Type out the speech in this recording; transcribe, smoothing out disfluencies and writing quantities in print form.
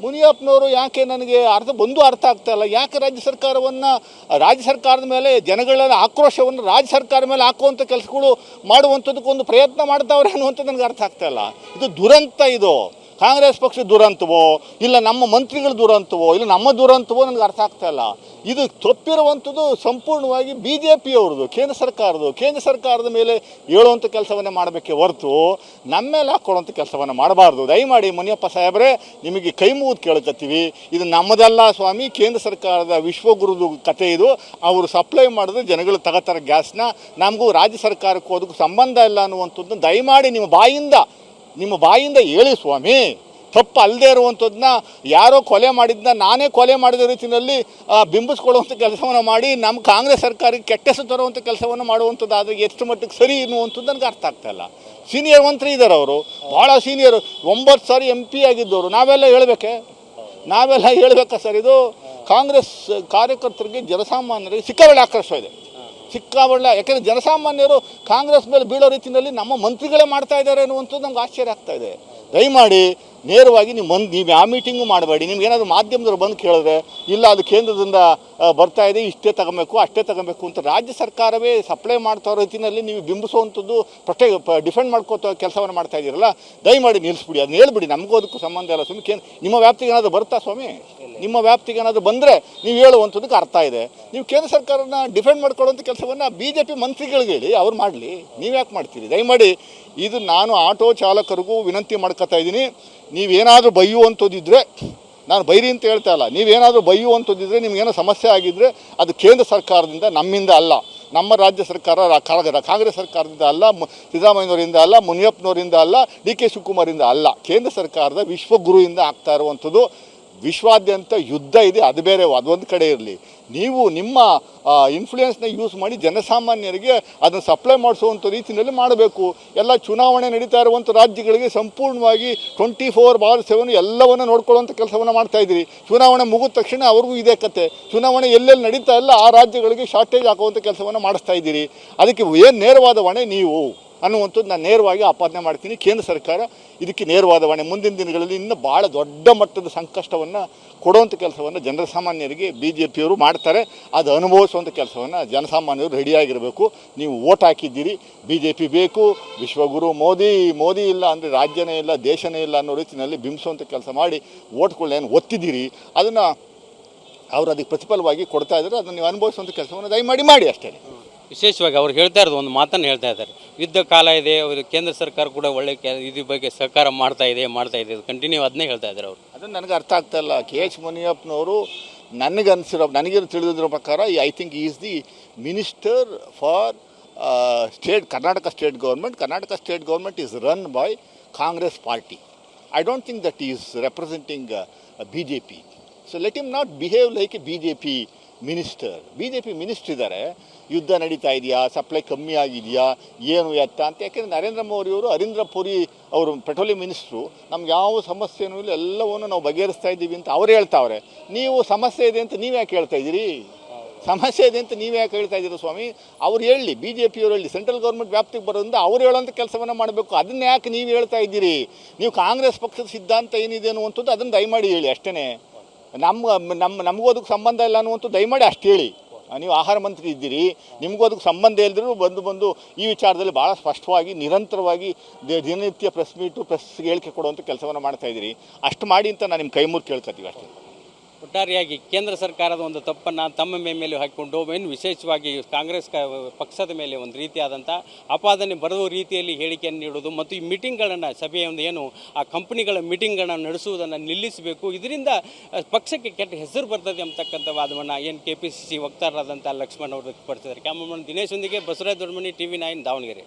ಮುನಿಯಪ್ಪನವರು ಯಾಕೆ ನನಗೆ ಅರ್ಥ ಆಗ್ತಾ ಇಲ್ಲ. ಯಾಕೆ ರಾಜ್ಯ ಸರ್ಕಾರದ ಮೇಲೆ ಜನಗಳ ಆಕ್ರೋಶವನ್ನು ರಾಜ್ಯ ಸರ್ಕಾರ ಮೇಲೆ ಹಾಕುವಂಥ ಕೆಲಸಗಳು ಮಾಡುವಂಥದ್ದಕ್ಕೊಂದು ಪ್ರಯತ್ನ ಮಾಡ್ತಾವ್ರೆ ಅನ್ನುವಂಥದ್ದು ನನಗೆ ಅರ್ಥ ಆಗ್ತಾ ಇಲ್ಲ. ಇದು ದುರಂತ. ಇದು ಕಾಂಗ್ರೆಸ್ ಪಕ್ಷ ದುರಂತವೋ ಇಲ್ಲ ನಮ್ಮ ಮಂತ್ರಿಗಳು ದುರಂತವೋ ಇಲ್ಲ ನಮ್ಮ ದುರಂತವೋ ನನಗೆ ಅರ್ಥ ಆಗ್ತಾ ಇಲ್ಲ. ಇದು ತಪ್ಪಿರುವಂಥದ್ದು ಸಂಪೂರ್ಣವಾಗಿ BJPಯವ್ರದ್ದು, ಕೇಂದ್ರ ಸರ್ಕಾರದ ಮೇಲೆ ಹೇಳುವಂಥ ಕೆಲಸವನ್ನೇ ಮಾಡಬೇಕೆ ಹೊರತು ನಮ್ಮ ಮೇಲೆ ಹಾಕ್ಕೊಳ್ಳೋಂಥ ಕೆಲಸವನ್ನು ಮಾಡಬಾರ್ದು. ದಯಮಾಡಿ ಮುನಿಯಪ್ಪ ಸಾಹೇಬ್ರೆ, ನಿಮಗೆ ಕೈ ಮುಗಿದು ಕೇಳ್ಕೊತೀವಿ, ಇದು ನಮ್ಮದಲ್ಲ ಸ್ವಾಮಿ, ಕೇಂದ್ರ ಸರ್ಕಾರದ ವಿಶ್ವಗುರುದು ಕತೆ ಇದು. ಅವರು ಸಪ್ಲೈ ಮಾಡಿದ್ರೆ ಜನಗಳು ತಗೋತಾರೆ ಗ್ಯಾಸ್ನ, ನಮಗೂ ರಾಜ್ಯ ಸರ್ಕಾರಕ್ಕೂ ಅದಕ್ಕೂ ಸಂಬಂಧ ಇಲ್ಲ ಅನ್ನುವಂಥದ್ದನ್ನು ದಯಮಾಡಿ ನಿಮ್ಮ ಬಾಯಿಂದ ಹೇಳಿ ಸ್ವಾಮಿ. ತಪ್ಪು ಅಲ್ಲದೆ ಇರುವಂಥದ್ದನ್ನ ಯಾರೋ ಕೊಲೆ ಮಾಡಿದ್ದನ್ನ ನಾನೇ ಕೊಲೆ ಮಾಡಿದ ರೀತಿಯಲ್ಲಿ ಬಿಂಬಿಸ್ಕೊಳ್ಳುವಂಥ ಕೆಲಸವನ್ನು ಮಾಡಿ ನಮ್ಮ ಕಾಂಗ್ರೆಸ್ ಸರ್ಕಾರಕ್ಕೆ ಕೆಟ್ಟ ಹೆಸರು ತರುವಂಥ ಕೆಲಸವನ್ನು ಮಾಡುವಂಥದ್ದು ಆದರೆ ಎಷ್ಟು ಮಟ್ಟಿಗೆ ಸರಿ ಅನ್ನುವಂಥದ್ದು ನನಗೆ ಅರ್ಥ ಆಗ್ತಾಯಿಲ್ಲ. ಸೀನಿಯರ್ ಮಂತ್ರಿ ಇದ್ದಾರೆ ಅವರು, ಭಾಳ ಸೀನಿಯರು, 9 ಸಾರಿ MP ಆಗಿದ್ದವರು. ನಾವೆಲ್ಲ ಹೇಳಬೇಕಾ ಸರ್? ಇದು ಕಾಂಗ್ರೆಸ್ ಕಾರ್ಯಕರ್ತರಿಗೆ, ಜನಸಾಮಾನ್ಯರಿಗೆ ಸಿಕ್ಕಾಬಳ್ಳಿ ಆಕ್ರೋಶ ಇದೆ, ಯಾಕೆಂದರೆ ಜನಸಾಮಾನ್ಯರು ಕಾಂಗ್ರೆಸ್ ಮೇಲೆ ಬೀಳೋ ರೀತಿಯಲ್ಲಿ ನಮ್ಮ ಮಂತ್ರಿಗಳೇ ಮಾಡ್ತಾ ಇದ್ದಾರೆ ಅನ್ನುವಂಥದ್ದು ನಮ್ಗೆ ಆಶ್ಚರ್ಯ ಆಗ್ತಾ ಇದೆ. ದಯಮಾಡಿ ನೇರವಾಗಿ ನೀವು ಯಾವ ಮೀಟಿಂಗು ಮಾಡಬೇಡಿ. ನಿಮ್ಗೆ ಏನಾದರೂ ಮಾಧ್ಯಮದವ್ರು ಬಂದು ಕೇಳಿದ್ರೆ ಇಲ್ಲ ಅದು ಕೇಂದ್ರದಿಂದ ಬರ್ತಾ ಇದೆ, ಇಷ್ಟೇ ಅಷ್ಟೇ ತಗೋಬೇಕು ಅಂತ ರಾಜ್ಯ ಸರ್ಕಾರವೇ ಸಪ್ಲೈ ಮಾಡ್ತಾ ಇರೋ ರೀತಿಯಲ್ಲಿ ನೀವು ಬಿಂಬಿಸುವಂಥದ್ದು ಡಿಫೆಂಡ್ ಮಾಡ್ಕೋತ ಕೆಲಸವನ್ನು ಮಾಡ್ತಾ ಇದ್ದೀರಲ್ಲ, ದಯಮಾಡಿ ನಿಲ್ಲಿಸ್ಬಿಡಿ, ಅದನ್ನ ಹೇಳ್ಬಿಡಿ. ನಮಗೂ ಅದಕ್ಕೂ ಸಂಬಂಧ ಇಲ್ಲ ಸ್ವಾಮಿ. ನಿಮ್ಮ ವ್ಯಾಪ್ತಿಗೆ ಏನಾದರೂ ಬರುತ್ತಾ ಸ್ವಾಮಿ? ನಿಮ್ಮ ವ್ಯಾಪ್ತಿಗೆ ಏನಾದರೂ ಬಂದರೆ ನೀವು ಹೇಳುವಂಥದ್ದಕ್ಕೆ ಅರ್ಥ ಇದೆ. ನೀವು ಕೇಂದ್ರ ಸರ್ಕಾರನ ಡಿಫೆಂಡ್ ಮಾಡ್ಕೊಳ್ಳೋಂಥ ಕೆಲಸವನ್ನು BJP ಮಂತ್ರಿಗಳಿಗೆ ಹೇಳಿ, ಅವ್ರು ಮಾಡಲಿ, ನೀವು ಯಾಕೆ ಮಾಡ್ತೀರಿ? ದಯಮಾಡಿ ಇದು ನಾನು ಆಟೋ ಚಾಲಕರಿಗೂ ವಿನಂತಿ ಮಾಡ್ಕೊತಾ ಇದ್ದೀನಿ. ನೀವೇನಾದರೂ ಬೈಯುವಂಥದ್ದಿದ್ದರೆ, ನಾನು ಬೈರಿ ಅಂತ ಹೇಳ್ತಾ ಇಲ್ಲ, ನೀವೇನಾದರೂ ಬೈಯುವಂಥದ್ದಿದ್ದರೆ, ನಿಮಗೇನೋ ಸಮಸ್ಯೆ ಆಗಿದ್ದರೆ ಅದು ಕೇಂದ್ರ ಸರ್ಕಾರದಿಂದ, ನಮ್ಮಿಂದ ಅಲ್ಲ, ನಮ್ಮ ರಾಜ್ಯ ಸರ್ಕಾರ ಕಾಂಗ್ರೆಸ್ ಸರ್ಕಾರದಿಂದ ಅಲ್ಲ, ಸಿದ್ದರಾಮಯ್ಯನವರಿಂದ ಅಲ್ಲ, ಮುನಿಯಪ್ಪನವರಿಂದ ಅಲ್ಲ, DK ಶಿವಕುಮಾರಿಂದ ಅಲ್ಲ, ಕೇಂದ್ರ ಸರ್ಕಾರದ ವಿಶ್ವಗುರುವಿಂದ ಆಗ್ತಾ ಇರುವಂಥದ್ದು. ವಿಶ್ವಾದ್ಯಂತ ಯುದ್ಧ ಇದೆ, ಅದು ಬೇರೆ, ಅದೊಂದು ಕಡೆ ಇರಲಿ. ನೀವು ನಿಮ್ಮ ಇನ್ಫ್ಲೂಯೆನ್ಸ್ನ ಯೂಸ್ ಮಾಡಿ ಜನಸಾಮಾನ್ಯರಿಗೆ ಅದನ್ನು ಸಪ್ಲೈ ಮಾಡಿಸುವಂಥ ರೀತಿಯಲ್ಲಿ ಮಾಡಬೇಕು. ಎಲ್ಲ ಚುನಾವಣೆ ನಡೀತಾ ಇರುವಂಥ ರಾಜ್ಯಗಳಿಗೆ ಸಂಪೂರ್ಣವಾಗಿ 24/7 ಎಲ್ಲವನ್ನು ನೋಡ್ಕೊಳ್ಳುವಂಥ ಕೆಲಸವನ್ನು ಮಾಡ್ತಾಯಿದ್ದೀರಿ. ಚುನಾವಣೆ ಮುಗಿದ ತಕ್ಷಣ ಅವ್ರಿಗೂ ಇದೇ ಕತೆ. ಚುನಾವಣೆ ಎಲ್ಲೆಲ್ಲಿ ನಡೀತಾ ಇಲ್ಲ ಆ ರಾಜ್ಯಗಳಿಗೆ ಶಾರ್ಟೇಜ್ ಹಾಕುವಂಥ ಕೆಲಸವನ್ನು ಮಾಡಿಸ್ತಾ ಇದ್ದೀರಿ. ಅದಕ್ಕೆ ಏನು ನೇರವಾದ ಹೊಣೆ ನೀವು ಅನ್ನುವಂಥದ್ದು ನಾನು ನೇರವಾಗಿ ಆಪಾದನೆ ಮಾಡ್ತೀನಿ. ಕೇಂದ್ರ ಸರ್ಕಾರ ಇದಕ್ಕೆ ನೇರವಾದ ಹೊಣೆ. ಮುಂದಿನ ದಿನಗಳಲ್ಲಿ ಇನ್ನೂ ಭಾಳ ದೊಡ್ಡ ಮಟ್ಟದ ಸಂಕಷ್ಟವನ್ನು ಕೊಡುವಂಥ ಕೆಲಸವನ್ನು ಜನಸಾಮಾನ್ಯರಿಗೆ BJPಯವರು ಮಾಡ್ತಾರೆ. ಅದು ಅನುಭವಿಸುವಂಥ ಕೆಲಸವನ್ನು ಜನಸಾಮಾನ್ಯರು ರೆಡಿಯಾಗಿರಬೇಕು. ನೀವು ವೋಟ್ ಹಾಕಿದ್ದೀರಿ, BJP ಬೇಕು, ವಿಶ್ವಗುರು ಮೋದಿ ಇಲ್ಲ ಅಂದರೆ ರಾಜ್ಯನೇ ಇಲ್ಲ, ದೇಶನೇ ಇಲ್ಲ ಅನ್ನೋ ರೀತಿಯಲ್ಲಿ ಬಿಂಬಿಸುವಂಥ ಕೆಲಸ ಮಾಡಿ ವೋಟ್ಗಳನ್ನೇನು ಒತ್ತಿದ್ದೀರಿ, ಅದನ್ನು ಅವರು ಅದಕ್ಕೆ ಪ್ರತಿಫಲವಾಗಿ ಕೊಡ್ತಾ ಇದ್ದಾರೆ. ಅದನ್ನು ನೀವು ಅನುಭವಿಸುವಂಥ ಕೆಲಸವನ್ನು ದಯಮಾಡಿ ಮಾಡಿ ಅಷ್ಟೇ. ವಿಶೇಷವಾಗಿ ಅವ್ರು ಹೇಳ್ತಾ ಇರೋದು ಒಂದು ಮಾತನ್ನು ಹೇಳ್ತಾ ಇದ್ದಾರೆ, ಯುದ್ಧ ಕಾಲ ಇದೆ, ಅವರು ಕೇಂದ್ರ ಸರ್ಕಾರ ಕೂಡ ಒಳ್ಳೆ ಇದ್ರ ಬಗ್ಗೆ ಸಹಕಾರ ಮಾಡ್ತಾ ಇದೆ ಅದು ಕಂಟಿನ್ಯೂ ಅದನ್ನೇ ಹೇಳ್ತಾ ಇದ್ದಾರೆ ಅವರು. ಅದನ್ನು ನನಗೆ ಅರ್ಥ ಆಗ್ತಾ ಇಲ್ಲ. KH ಮುನಿಯಪ್ಪನವರು ನನಗೆ ತಿಳಿದಿರೋ ಪ್ರಕಾರ I think is the minister for Karnataka state government is run by Congress party. I don't think that is representing BJP. So let him not behave like A BJP minister ಇದ್ದಾರೆ. ಯುದ್ಧ ನಡೀತಾ ಇದೆಯಾ, ಸಪ್ಲೈ ಕಮ್ಮಿ ಆಗಿದೆಯಾ, ಏನು ಎತ್ತ ಅಂತ. ಯಾಕೆಂದರೆ ನರೇಂದ್ರ ಮೋದಿ ಅವರು, ಹರೀಂದ್ರ ಪುರಿ ಅವರು ಪೆಟ್ರೋಲಿಯಂ ಮಿನಿಸ್ಟ್ರು, ನಮ್ಗೆ ಯಾವ ಸಮಸ್ಯೆನೂ ಇಲ್ಲ, ಎಲ್ಲವನ್ನು ನಾವು ಬಗೆಹರಿಸ್ತಾ ಇದ್ದೀವಿ ಅಂತ ಅವ್ರು ಹೇಳ್ತಾವ್ರೆ. ನೀವು ಸಮಸ್ಯೆ ಇದೆ ಅಂತ ನೀವು ಯಾಕೆ ಹೇಳ್ತಾ ಇದ್ದೀರಿ? ಸಮಸ್ಯೆ ಇದೆ ಅಂತ ನೀವು ಯಾಕೆ ಹೇಳ್ತಾ ಇದ್ದೀರಿ ಸ್ವಾಮಿ? ಅವ್ರು ಹೇಳಿ, BJPಯವರು ಹೇಳಿ, ಸೆಂಟ್ರಲ್ ಗೌರ್ಮೆಂಟ್ ವ್ಯಾಪ್ತಿಗೆ ಬರೋದ್ರಿಂದ ಅವ್ರು ಹೇಳೋಂಥ ಕೆಲಸವನ್ನು ಮಾಡಬೇಕು. ಅದನ್ನ ಯಾಕೆ ನೀವು ಹೇಳ್ತಾ ಇದ್ದೀರಿ? ನೀವು ಕಾಂಗ್ರೆಸ್ ಪಕ್ಷದ ಸಿದ್ಧಾಂತ ಏನಿದೆ ಅನ್ನುವಂಥದ್ದು ಅದನ್ನು ದಯಮಾಡಿ ಹೇಳಿ ಅಷ್ಟೇ. ನಮಗೂ ಅದಕ್ಕೆ ಸಂಬಂಧ ಇಲ್ಲ ಅನ್ನುವಂಥ ದಯಮಾಡಿ ಅಷ್ಟು ಹೇಳಿ. ನೀವು ಆಹಾರ ಮಂತ್ರಿ ಇದ್ದೀರಿ, ನಿಮಗೂ ಅದಕ್ಕೆ ಸಂಬಂಧ ಇಲ್ಲದಿದ್ರು ಬಂದು ಈ ವಿಚಾರದಲ್ಲಿ ಭಾಳ ಸ್ಪಷ್ಟವಾಗಿ ನಿರಂತರವಾಗಿ ದಿನನಿತ್ಯ ಪ್ರೆಸ್ಗೆ ಹೇಳಿಕೆ ಕೊಡುವಂಥ ಕೆಲಸವನ್ನು ಮಾಡ್ತಾಯಿದ್ದೀರಿ. ಅಷ್ಟು ಮಾಡಿ ಅಂತ ನಾನು ನಿಮ್ಮ ಕೈ ಮುರಿದು ಕೇಳ್ಕೊತೀವಿ ಅಷ್ಟೇ. ಒಟ್ಟಾರೆಯಾಗಿ ಕೇಂದ್ರ ಸರ್ಕಾರದ ಒಂದು ತಪ್ಪನ್ನು ತಮ್ಮ ಮೇಲೆ ಹಾಕಿಕೊಂಡು ವಿಶೇಷವಾಗಿ ಕಾಂಗ್ರೆಸ್ ಪಕ್ಷದ ಮೇಲೆ ಒಂದು ರೀತಿಯಾದಂಥ ಆಪಾದನೆ ಬರುವ ರೀತಿಯಲ್ಲಿ ಹೇಳಿಕೆಯನ್ನು ನೀಡೋದು ಮತ್ತು ಈ ಮೀಟಿಂಗ್ಗಳನ್ನು ಸಭೆಯ ಒಂದು ಏನು ಆ ಕಂಪನಿಗಳ ಮೀಟಿಂಗ್ಗಳನ್ನು ನಡೆಸುವುದನ್ನು ನಿಲ್ಲಿಸಬೇಕು, ಇದರಿಂದ ಪಕ್ಷಕ್ಕೆ ಕೆಟ್ಟ ಹೆಸರು ಬರ್ತದೆ ಅಂತಕ್ಕಂಥ ವಾದವನ್ನು ಏನು KPCC ವಕ್ತಾರರಾದಂಥ ಲಕ್ಷ್ಮಣ್ ಅವರು ವ್ಯಕ್ತಪಡಿಸಿದ್ದಾರೆ. ಕ್ಯಾಮರಾಮನ್ ದಿನೇಶ್ ಒಂದಿಗೆ ಬಸವರಾಜ್ ದೊಡ್ಡಮನಿ, TV9 ದಾವಣಗೆರೆ.